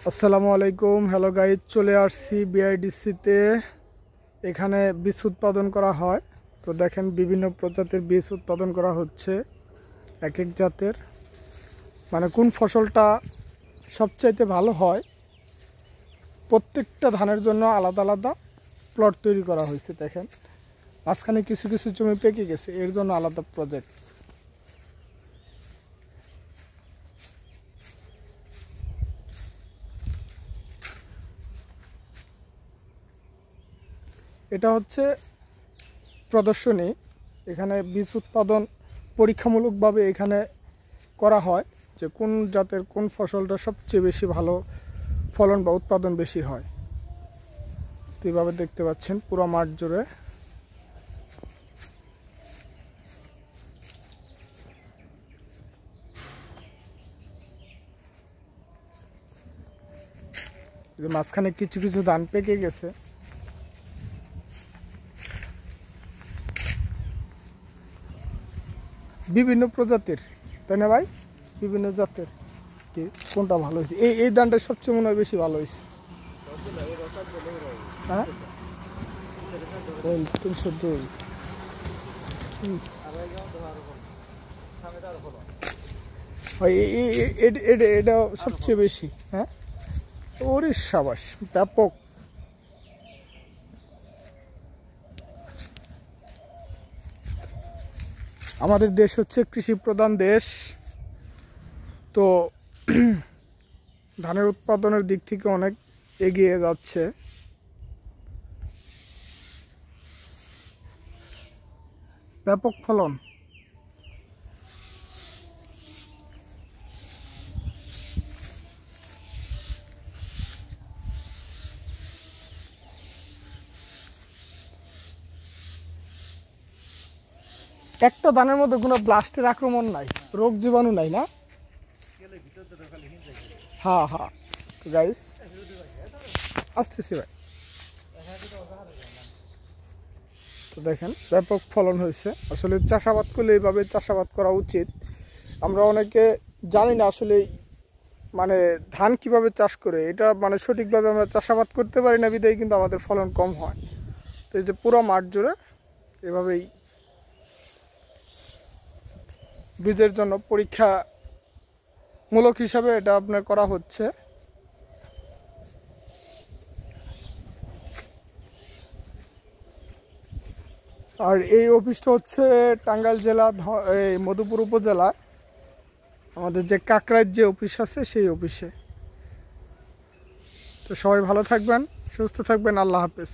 আসসালামু আলাইকুম। Hello guys, চলে আসছি বিআইডিসিতে। এখানে বীজ উৎপাদন করা হয়। তো দেখেন বিভিন্ন প্রজাতির বীজ উৎপাদন করা হচ্ছে। এক এক জাতের মানে কোন ফসলটা সবচাইতে ভালো হয়, প্রত্যেকটা ধানের জন্য আলাদা আলাদা প্লট তৈরি করা হয়েছে। দেখেন মাঝখানে কিছু কিছু জমি পেকে গেছে, এর জন্য আলাদা প্রজেক্ট। এটা হচ্ছে প্রদর্শনী। এখানে বীজ উৎপাদন পরীক্ষামূলকভাবে এখানে করা হয় যে কোন জাতের কোন ফসলটা সবচেয়ে বেশি ভালো ফলন বা উৎপাদন বেশি হয়। তো এইভাবে দেখতে পাচ্ছেন পুরো মাঠ জুড়ে। মাঝখানে কিছু কিছু ধান পেকে গেছে। বিভিন্ন প্রজাতির, তাই না ভাই? বিভিন্ন জাতের কি কোনটা ভালো হয়েছে? এই ধানটা সবচেয়ে মনে হয় বেশি ভালো হয়েছে। হ্যাঁ, 302। এটা সবচেয়ে বেশি। হ্যাঁ, ওরে সাবাস, ব্যাপক। আমাদের দেশ হচ্ছে কৃষি প্রধান দেশ। তো ধানের উৎপাদনের দিক থেকে অনেক এগিয়ে যাচ্ছে। ব্যাপক ফলন। একটা ধানের মধ্যে কোনো ব্লাস্টের আক্রমণ নাই, রোগ জীবাণু নাই, না? হ্যাঁ হ্যাঁ, তো গাইস আসতেছি ভাই। তো দেখেন ব্যাপক ফলন হয়েছে। আসলে চাষাবাদ করলে এইভাবে চাষাবাদ করা উচিত। আমরা অনেকে জানি না আসলে মানে ধান কিভাবে চাষ করে, এটা মানে সঠিকভাবে আমরা চাষাবাদ করতে পারি না, বিধায় কিন্তু আমাদের ফলন কম হয়। তো এই যে পুরো মাঠ জুড়ে এভাবেই বীজের জন্য পরীক্ষামূলক হিসাবে এটা আপনার করা হচ্ছে। আর এই অফিসটা হচ্ছে টাঙ্গাইল জেলা এই মধুপুর উপজেলা, আমাদের যে কাকরাইর যে অফিস আছে সেই অফিসে। তো সবাই ভালো থাকবেন, সুস্থ থাকবেন। আল্লাহ হাফেজ।